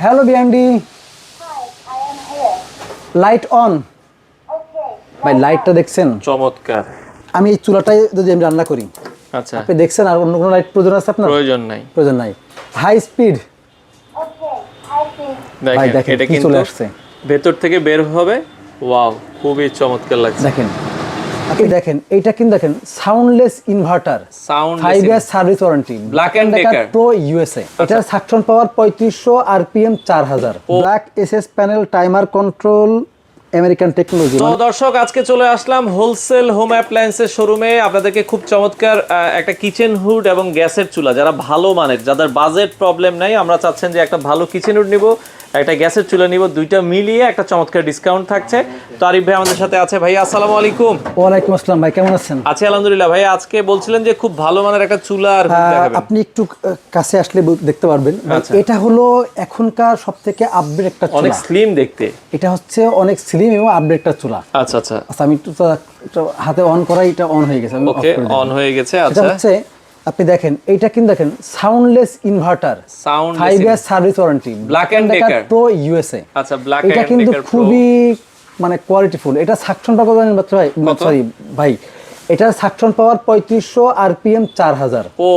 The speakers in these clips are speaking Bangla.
Hello, BND. Hi, I am here. Light on. Okay. ভাই লাইটটা দেখছেন? চমৎকার। আমি এই চুলাটাই যদি আমি রান্না করি, আচ্ছা, আপনি দেখছেন আর অন্য কোনো লাইট প্রয়োজন আছে আপনার? প্রয়োজন নাই। প্রয়োজন নাই। High speed. Okay, I see. ভাই দেখেন দেখেন এটা কি কিন্তু চলে আসছে। ভেতর থেকে বের হবে। ওয়াও, খুবই চমৎকার লাগছে। দেখেন আপনি দেখেন এইটা কিন্তু দেখেন soundless inverter, Soundless 5 year service warranty, Black and Decker pro USA. এটার suction power 3500, RPM 4000, black SS panel, timer control, American technology. তো দর্শক, আজকে চলে আসলাম হোলসেল হোম অ্যাপ্লায়েন্সের শোরুমে। আপনাদেরকে খুব চমৎকার একটা কিচেন হুড এবং গ্যাসের চুলা, যারা ভালো মানের, যাদের বাজেট প্রবলেম নাই, আমরা চাচ্ছেন যে একটা ভালো কিচেন হুড নিব, একটা গ্যাসের চুলা নিব, দুইটা মিলিয়ে একটা চমৎকার ডিসকাউন্ট থাকছে। তো আরিফ ভাই আমাদের সাথে আছে। ভাই আসসালামু আলাইকুম। ওয়ালাইকুম আসসালাম ভাই, কেমন আছেন? আছি আলহামদুলিল্লাহ। ভাই আজকে বলছিলেন যে খুব ভালো মানের একটা চুলা আর হুড দেখাবেন। আপনি একটু কাছে আসলে দেখতে পারবেন। আচ্ছা। এটা হলো এখনকার সবথেকে আপডেট একটা অনেক চুলা। স্লিম দেখতে। এটা হচ্ছে অনেক স্লিম এবং আপডেট একটা চুলা। আচ্ছা আচ্ছা, আচ্ছা আমি একটু হাতে অন করাই, এটা অন হয়ে গেছে, আমি অফ ওকে, করে দিলাম। অন হয়ে গেছে। এটা আচ্ছা, হচ্ছে আপনি দেখেন এইটা কিন্তু দেখেন soundless inverter, Soundless 5 year service warranty, Black and Decker pro USA. আচ্ছা, ব্ল্যাক এটা এন্ড কিন্তু ডেকার প্রো। খুবই মানে কোয়ালিটিফুল। এটা সাকশন পাওয়ার জানেন মাত্র ভাই, সরি ভাই, এটা সাকশন পাওয়ার 3500, আরপিএম 4000। ও,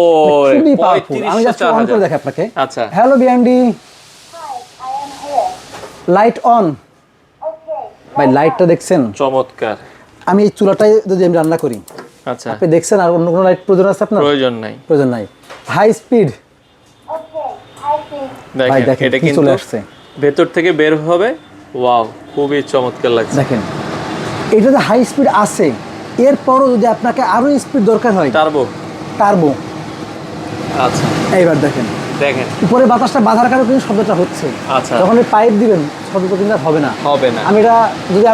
খুবই পাওয়ারফুল। আমি জাস্ট অন করে দেখাই আপনাকে। আচ্ছা, hello BND, Hi, I am here. Light on. Okay. ভাই লাইটটা দেখছেন? চমৎকার। আমি এই চুলাটাই যদি আমি রান্না করি, আচ্ছা, আপনি দেখছেন আর অন্য কোনো লাইট প্রয়োজন আছে আপনার? প্রয়োজন নাই। প্রয়োজন নাই। High speed. Okay, I see. ভাই দেখেন দেখেন এটা কি কিন্তু চলে আসছে। ভেতর থেকে বের হবে। ওয়াও, খুবই চমৎকার লাগছে। দেখেন এটাতে হাই স্পিড আছে, এরপরও যদি আপনাকে আরো স্পিড দরকার হয়, টার্বো। টার্বো। আচ্ছা, এইবার দেখেন দেখেন উপরে বাতাসটা বাধার কারণে কিন্তু শব্দটা হচ্ছে। আচ্ছা। যখন এই পাইপ দিবেন শব্দটা কিন্তু আর হবে না। হবে না। আমি এটা যদি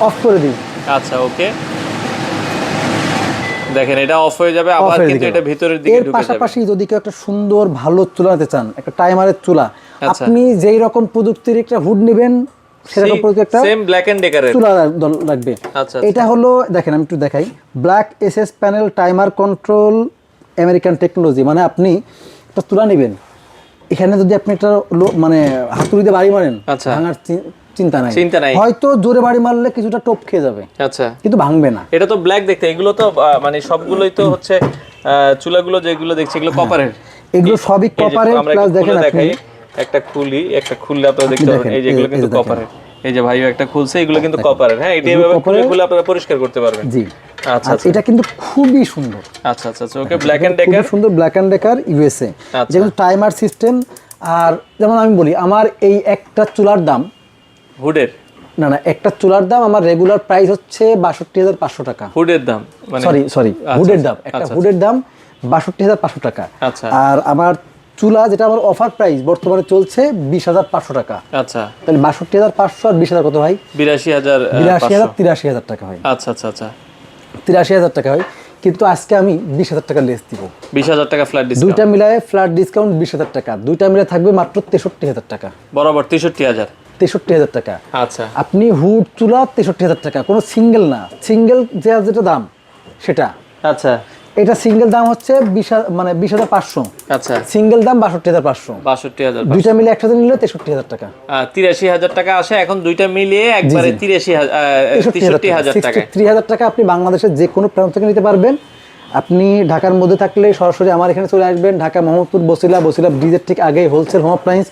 অফ করে দিই, আচ্ছা, ওকে, দেখেন এটা অফ হয়ে যাবে, off আবার হয়ে কিন্তু গেল। এটা ভিতরের দিকে এর ঢুকে যাবে। পাশাপাশি যদি কেউ একটা সুন্দর ভালো চুলা নিতে চান, একটা টাইমারের চুলা, আচ্ছা। আপনি যেই রকম প্রযুক্তির একটা হুড নেবেন সেরকম প্রযুক্তির একটা সেম ব্ল্যাক এন্ড ডেকারের। চুলা লাগবে। আচ্ছা, এটা হলো দেখেন, আমি একটু দেখাই, black SS panel, timer control, American technology. মানে আপনি একটা চুলা নেবেন, এখানে যদি আপনি একটা মানে হাতুড়ি দিয়ে বাড়ি মারেন, আচ্ছা। ভাঙার চিন্তা নাই। চিন্তা নাই। হয়তো জোরে বাড়ি মারলে কিছুটা টোপ খেয়ে যাবে, আচ্ছা, কিন্তু ভাঙবে না। এটা তো ব্ল্যাক দেখতে, এগুলো তো মানে সবগুলোই তো হচ্ছে চুলাগুলো যেগুলো দেখছি এগুলো কপারের। এগুলো সবই এই যে কপারের, আমরা প্লাস একটু দেখেন খুলে আপনি দেখাই, একটা খুললে আপনারা দেখতে পাবেন, দেখেন, এই যেগুলো এই কিন্তু যে দেখেন। কপারের। এই যে ভাইও একটা খুলছে, এগুলো কিন্তু কপারের। হ্যাঁ, এটা এগুলো এভাবে copper-এর। খুলে আপনারা পরিষ্কার করতে পারবেন। জি। আচ্ছা আর আচ্ছা এটা কিন্তু খুবই সুন্দর। আচ্ছা আচ্ছা, ওকে, ব্ল্যাক এন্ড খুবই ডেকার। সুন্দর, ব্ল্যাক এন্ড ডেকার ইউএসএ। আচ্ছা। যেমন টাইমার সিস্টেম। আর যেমন আমি বলি, আমার এই একটা চুলার দাম, হুডের না একটা চুলার দাম আমার রেগুলার প্রাইস হচ্ছে 62,500 টাকা। হুডের দাম মানে সরি হুডের দাম, একটা হুডের দাম 62,500 টাকা। আচ্ছা। আর আমার চুলা যেটা আমার অফার প্রাইস বর্তমানে চলছে 20,500 টাকা। আচ্ছা, তাহলে 62,500 আর 20,000 কত ভাই? 82,000 82,000, 83,000 টাকা হয়। আচ্ছা আচ্ছা আচ্ছা, 83,000 টাকা হয়। কিন্তু আজকে আমি 20,000 টাকা লেস দিব। 20,000 টাকা ফ্ল্যাট ডিসকাউন্ট। দুইটা মিলায় ফ্ল্যাট ডিসকাউন্ট 20,000 টাকা। দুইটা মিলে থাকবে মাত্র 63,000 টাকা। বরাবর 63,000। 63,000 টাকা। আচ্ছা, আপনি হুড চুলা 63,000 টাকা, কোনো সিঙ্গেল না, সিঙ্গেল যেটা দাম সেটা। আচ্ছা এটা সিঙ্গেল দাম হচ্ছে 20,500, আচ্ছা, সিঙ্গেল দাম 62,500। 62,000। দুইটা মিলে একসাথে নিলে 63,000 টাকা। 83,000 টাকা আসে এখন, দুইটা মিলিয়ে একবারে 63,000 টাকা। 63,000 টাকা আপনি বাংলাদেশের যে কোনো প্রান্ত থেকে নিতে পারবেন। আপনি ঢাকার মধ্যে থাকলে সরাসরি আমার এখানে চলে আসবেন, ঢাকা মোহাম্মদপুর বসিলা ব্রিজের ঠিক আগেই হোলসেল হোম অ্যাপ্লায়েন্স,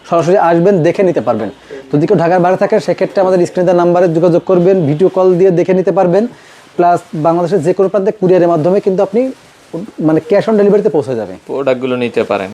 সরাসরি আসবেন, দেখে নিতে পারবেন। যদি কেউ ঢাকার বাইরে থাকে সেক্ষেত্রে আমাদের স্ক্রিনে দেওয়া নাম্বারে যোগাযোগ করবেন, ভিডিও কল দিয়ে দেখে নিতে পারবেন। প্লাস বাংলাদেশের যে কোনো প্রান্তে কুরিয়ারের মাধ্যমে কিন্তু আপনি মানে ক্যাশ অন ডেলিভারিতে পৌঁছে যাবে, প্রোডাক্টগুলো নিতে পারেন।